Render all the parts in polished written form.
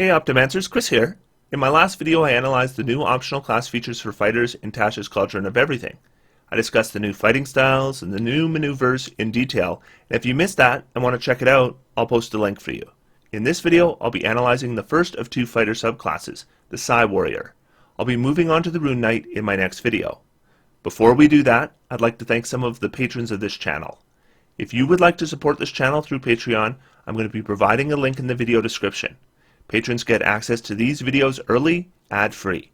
Hey Optimancers, Chris here. In my last video I analyzed the new optional class features for fighters in Tasha's Cauldron of Everything. I discussed the new fighting styles and the new maneuvers in detail, and if you missed that and want to check it out, I'll post a link for you. In this video I'll be analyzing the first of two fighter subclasses, the Psi Warrior. I'll be moving on to the Rune Knight in my next video. Before we do that, I'd like to thank some of the patrons of this channel. If you would like to support this channel through Patreon, I'm going to be providing a link in the video description. Patrons get access to these videos early, ad-free.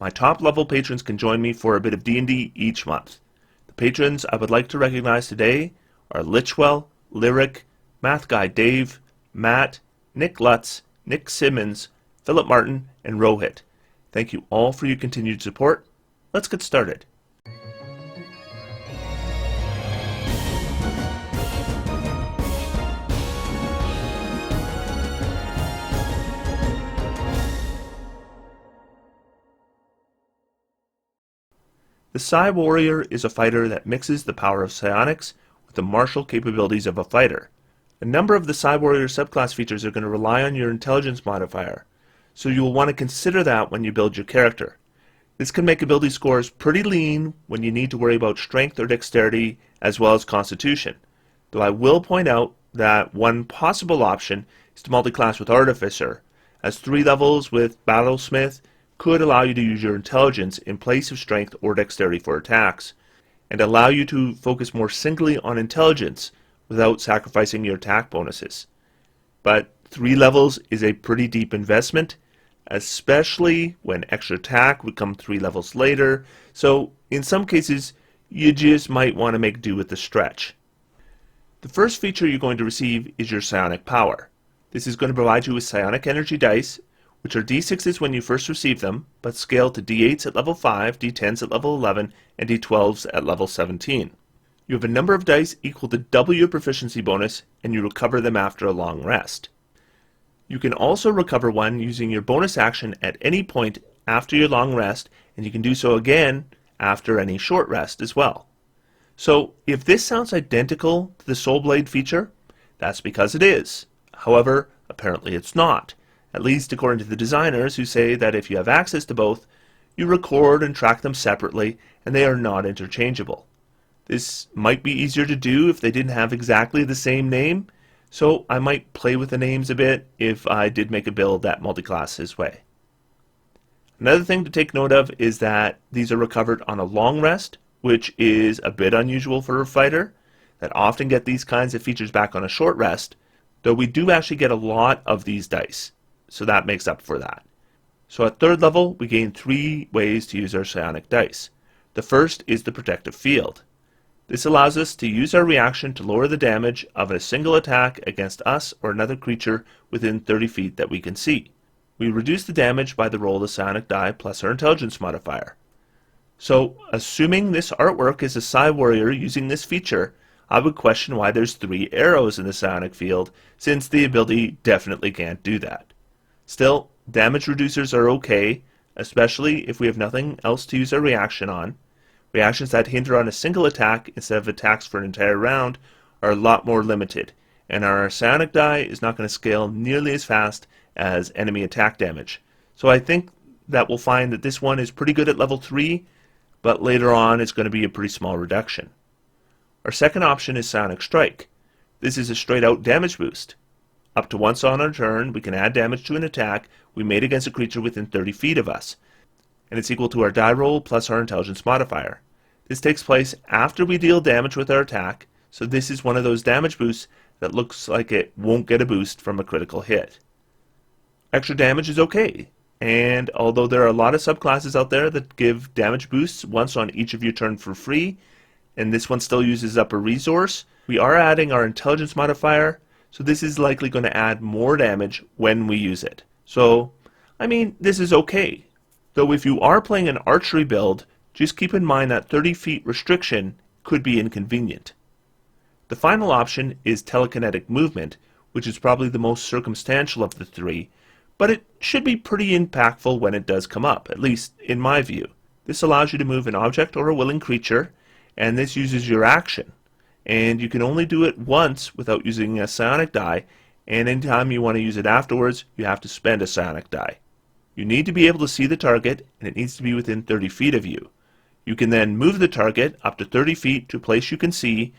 My top level patrons can join me for a bit of D&D each month. The patrons I would like to recognize today are Lichwell, Lyric, Math Guy Dave, Matt, Nick Lutz, Nick Simmons, Philip Martin, and Rohit. Thank you all for your continued support. Let's get started. The Psi Warrior is a fighter that mixes the power of psionics with the martial capabilities of a fighter. A number of the Psi Warrior subclass features are going to rely on your intelligence modifier, so you will want to consider that when you build your character. This can make ability scores pretty lean when you need to worry about strength or dexterity as well as constitution, though I will point out that one possible option is to multi-class with Artificer, as 3 levels with Battlesmith could allow you to use your intelligence in place of strength or dexterity for attacks, and allow you to focus more singly on intelligence without sacrificing your attack bonuses. But 3 levels is a pretty deep investment, especially when extra attack would come 3 levels later, so in some cases you just might want to make do with the stretch. The first feature you're going to receive is your Psionic Power. This is going to provide you with psionic energy dice, which are d6s when you first receive them, but scale to d8s at level 5, d10s at level 11, and d12s at level 17. You have a number of dice equal to double your proficiency bonus, and you recover them after a long rest. You can also recover one using your bonus action at any point after your long rest, and you can do so again after any short rest as well. So if this sounds identical to the Soul Blade feature, that's because it is. However, apparently it's not. At least according to the designers, who say that if you have access to both, you record and track them separately and they are not interchangeable. This might be easier to do if they didn't have exactly the same name, so I might play with the names a bit if I did make a build that multi-class this way. Another thing to take note of is that these are recovered on a long rest, which is a bit unusual for a fighter that often get these kinds of features back on a short rest, though we do actually get a lot of these dice. So that makes up for that. So at 3rd level, we gain 3 ways to use our psionic dice. The first is the protective field. This allows us to use our reaction to lower the damage of a single attack against us or another creature within 30 feet that we can see. We reduce the damage by the roll of the psionic die plus our intelligence modifier. So, assuming this artwork is a Psi Warrior using this feature, I would question why there's 3 arrows in the psionic field, since the ability definitely can't do that. Still, damage reducers are okay, especially if we have nothing else to use our reaction on. Reactions that hinder on a single attack instead of attacks for an entire round are a lot more limited, and our psionic die is not going to scale nearly as fast as enemy attack damage. So I think that we'll find that this one is pretty good at level 3, but later on it's going to be a pretty small reduction. Our second option is Psionic Strike. This is a straight out damage boost. Up to once on our turn, we can add damage to an attack we made against a creature within 30 feet of us, and it's equal to our die roll plus our intelligence modifier. This takes place after we deal damage with our attack, so this is one of those damage boosts that looks like it won't get a boost from a critical hit. Extra damage is okay, and although there are a lot of subclasses out there that give damage boosts once on each of your turn for free, and this one still uses up a resource, we are adding our intelligence modifier, so this is likely going to add more damage when we use it. So, I mean, this is okay. Though if you are playing an archery build, just keep in mind that 30 feet restriction could be inconvenient. The final option is Telekinetic Movement, which is probably the most circumstantial of the 3, but it should be pretty impactful when it does come up, at least in my view. This allows you to move an object or a willing creature, and this uses your action. And you can only do it once without using a psionic die, and anytime you want to use it afterwards, you have to spend a psionic die. You need to be able to see the target, and it needs to be within 30 feet of you. You can then move the target up to 30 feet to a place you can see,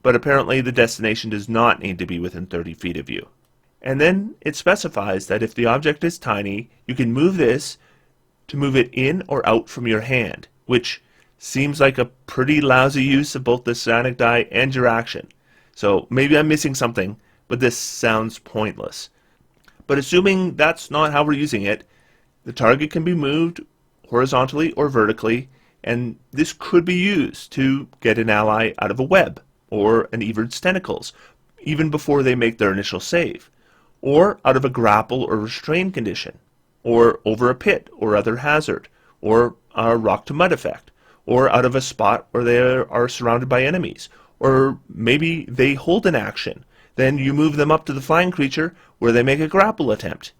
but apparently the destination does not need to be within 30 feet of you. And then it specifies that if the object is tiny, you can move this to move it in or out from your hand, which seems like a pretty lousy use of both the psionic die and your action. So maybe I'm missing something, but this sounds pointless. But assuming that's not how we're using it, the target can be moved horizontally or vertically, and this could be used to get an ally out of a web or an evert's tentacles, even before they make their initial save, or out of a grapple or restrain condition, or over a pit or other hazard, or a rock to mud effect, or out of a spot where they are surrounded by enemies, or maybe they hold an action, then you move them up to the flying creature where they make a grapple attempt.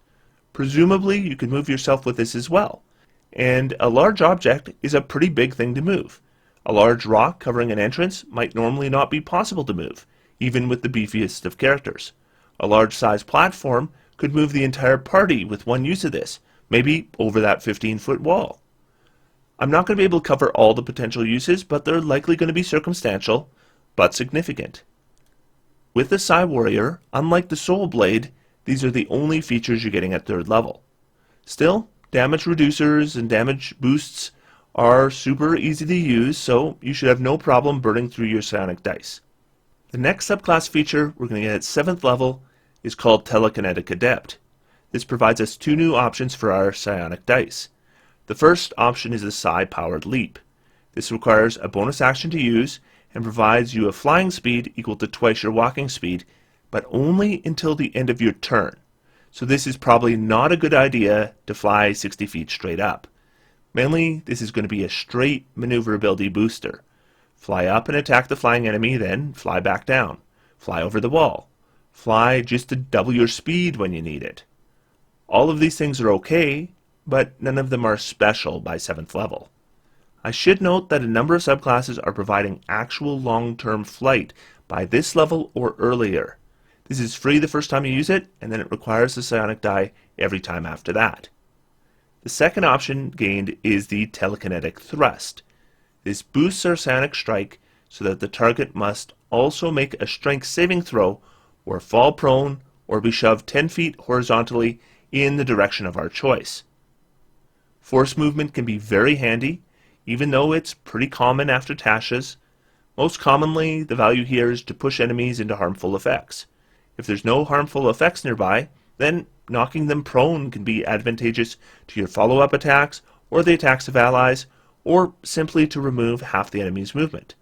Presumably you can move yourself with this as well. And a large object is a pretty big thing to move. A large rock covering an entrance might normally not be possible to move, even with the beefiest of characters. A large-sized platform could move the entire party with one use of this, maybe over that 15-foot wall. I'm not going to be able to cover all the potential uses, but they're likely going to be circumstantial, but significant. With the Psi Warrior, unlike the Soul Blade, these are the only features you're getting at 3rd level. Still, damage reducers and damage boosts are super easy to use, so you should have no problem burning through your psionic dice. The next subclass feature we're going to get at 7th level is called Telekinetic Adept. This provides us 2 new options for our psionic dice. The first option is the Psi Powered Leap. This requires a bonus action to use and provides you a flying speed equal to twice your walking speed, but only until the end of your turn. So this is probably not a good idea to fly 60 feet straight up. Mainly, this is going to be a straight maneuverability booster. Fly up and attack the flying enemy, then fly back down. Fly over the wall. Fly just to double your speed when you need it. All of these things are okay, but none of them are special by 7th level. I should note that a number of subclasses are providing actual long-term flight by this level or earlier. This is free the first time you use it, and then it requires the psionic die every time after that. The second option gained is the Telekinetic Thrust. This boosts our Psionic Strike so that the target must also make a strength saving throw or fall prone or be shoved 10 feet horizontally in the direction of our choice. Force movement can be very handy, even though it's pretty common after Tasha's. Most commonly, the value here is to push enemies into harmful effects. If there's no harmful effects nearby, then knocking them prone can be advantageous to your follow-up attacks or the attacks of allies, or simply to remove half the enemy's movement.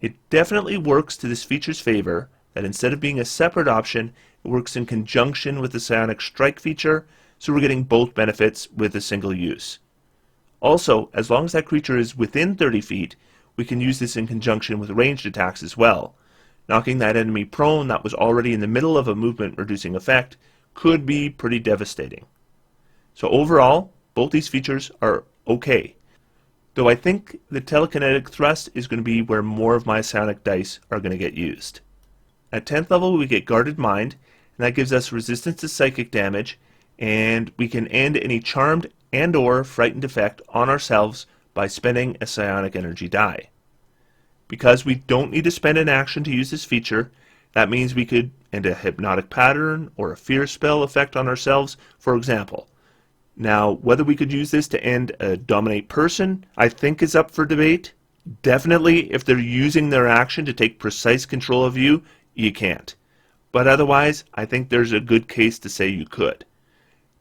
It definitely works to this feature's favor that instead of being a separate option, it works in conjunction with the Psionic Strike feature, so we're getting both benefits with a single use. Also, as long as that creature is within 30 feet, we can use this in conjunction with ranged attacks as well. Knocking that enemy prone that was already in the middle of a movement reducing effect could be pretty devastating. So overall, both these features are okay, though I think the Telekinetic Thrust is going to be where more of my psionic dice are going to get used. At 10th level we get Guarded Mind, and that gives us resistance to psychic damage, and we can end any charmed and or frightened effect on ourselves by spending a psionic energy die. Because we don't need to spend an action to use this feature, that means we could end a hypnotic pattern or a fear spell effect on ourselves, for example. Now, whether we could use this to end a dominate person, I think is up for debate. Definitely, if they're using their action to take precise control of you, you can't. But otherwise, I think there's a good case to say you could.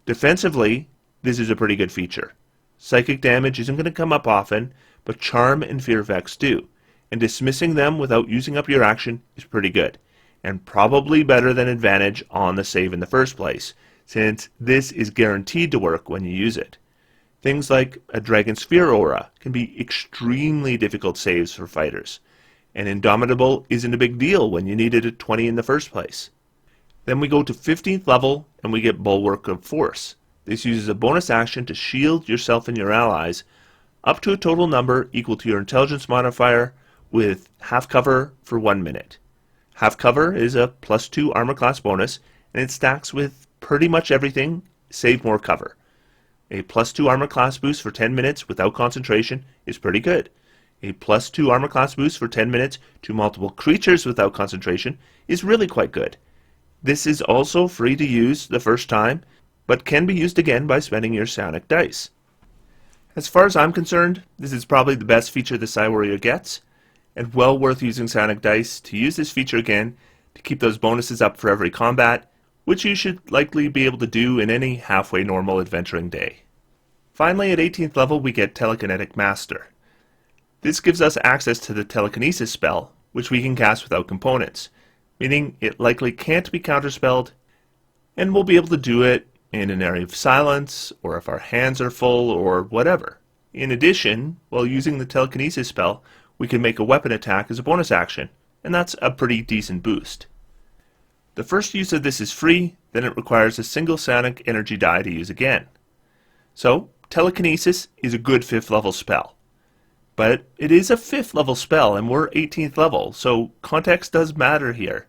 Defensively, this is a pretty good feature. Psychic damage isn't going to come up often, but charm and fear effects do. And dismissing them without using up your action is pretty good, and probably better than advantage on the save in the first place, since this is guaranteed to work when you use it. Things like a Dragon's Fear aura can be extremely difficult saves for fighters, and Indomitable isn't a big deal when you needed a 20 in the first place. Then we go to 15th level and we get Bulwark of Force. This uses a bonus action to shield yourself and your allies up to a total number equal to your intelligence modifier with half cover for 1 minute. Half Cover is a +2 armor class bonus, and it stacks with pretty much everything save more cover. A +2 armor class boost for 10 minutes without concentration is pretty good. A +2 armor class boost for 10 minutes to multiple creatures without concentration is really quite good. This is also free to use the first time, but can be used again by spending your psionic dice. As far as I'm concerned, this is probably the best feature the Psi Warrior gets, and well worth using psionic dice to use this feature again to keep those bonuses up for every combat, which you should likely be able to do in any halfway normal adventuring day. Finally, at 18th level, we get Telekinetic Master. This gives us access to the Telekinesis spell, which we can cast without components, meaning it likely can't be counterspelled, and we'll be able to do it in an area of silence, or if our hands are full, or whatever. In addition, while using the Telekinesis spell, we can make a weapon attack as a bonus action, and that's a pretty decent boost. The first use of this is free, then it requires a single psionic energy die to use again. So, Telekinesis is a good 5th level spell. But it is a 5th level spell, and we're 18th level, so context does matter here.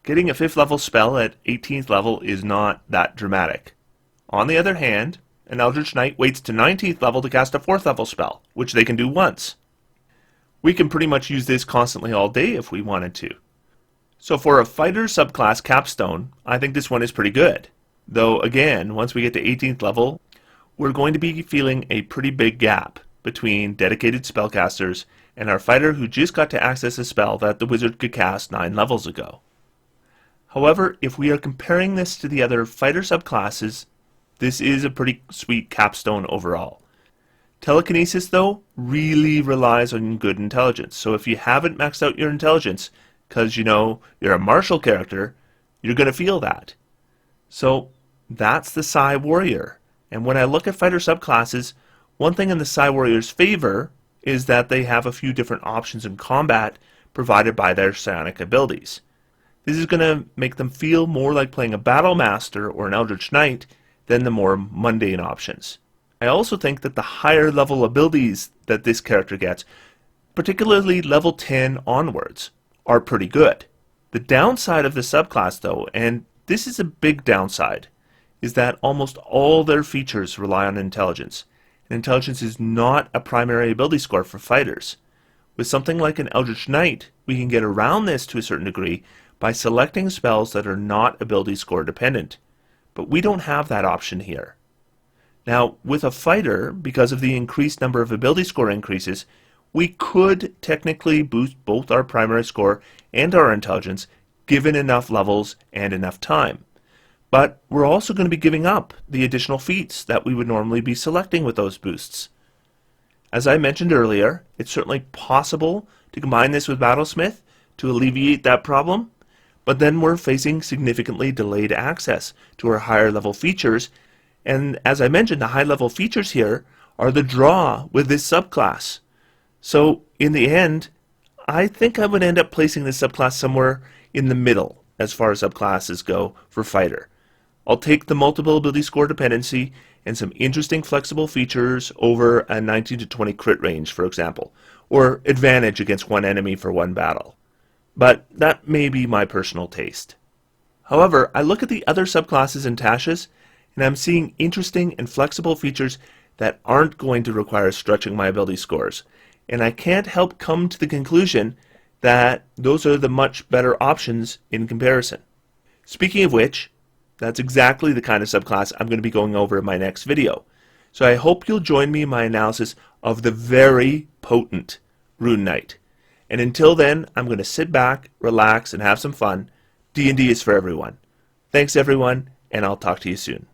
Getting a 5th level spell at 18th level is not that dramatic. On the other hand, an Eldritch Knight waits to 19th level to cast a 4th level spell, which they can do once. We can pretty much use this constantly all day if we wanted to. So for a fighter subclass capstone, I think this one is pretty good. Though again, once we get to 18th level, we're going to be feeling a pretty big gap between dedicated spellcasters and our fighter who just got to access a spell that the wizard could cast 9 levels ago. However, if we are comparing this to the other fighter subclasses, this is a pretty sweet capstone overall. Telekinesis, though, really relies on good intelligence, so if you haven't maxed out your intelligence, because, you're a martial character, you're going to feel that. So, that's the Psi Warrior. And when I look at fighter subclasses, one thing in the Psi Warrior's favor is that they have a few different options in combat provided by their psionic abilities. This is going to make them feel more like playing a Battle Master or an Eldritch Knight than the more mundane options. I also think that the higher level abilities that this character gets, particularly level 10 onwards, are pretty good. The downside of the subclass, though, and this is a big downside, is that almost all their features rely on intelligence. And intelligence is not a primary ability score for fighters. With something like an Eldritch Knight, we can get around this to a certain degree by selecting spells that are not ability score dependent. But we don't have that option here. Now, with a fighter, because of the increased number of ability score increases, we could technically boost both our primary score and our intelligence given enough levels and enough time. But we're also going to be giving up the additional feats that we would normally be selecting with those boosts. As I mentioned earlier, it's certainly possible to combine this with Battlesmith to alleviate that problem, but then we're facing significantly delayed access to our higher level features, and as I mentioned, the high level features here are the draw with this subclass. So in the end, I think I would end up placing this subclass somewhere in the middle as far as subclasses go for fighter. I'll take the multiple ability score dependency and some interesting flexible features over a 19 to 20 crit range, for example, or advantage against one enemy for one battle. But that may be my personal taste. However, I look at the other subclasses in Tasha's, and I'm seeing interesting and flexible features that aren't going to require stretching my ability scores, and I can't help come to the conclusion that those are the much better options in comparison. Speaking of which, that's exactly the kind of subclass I'm going to be going over in my next video. So I hope you'll join me in my analysis of the very potent Rune Knight. And until then, I'm going to sit back, relax, and have some fun. D&D is for everyone. Thanks everyone, and I'll talk to you soon.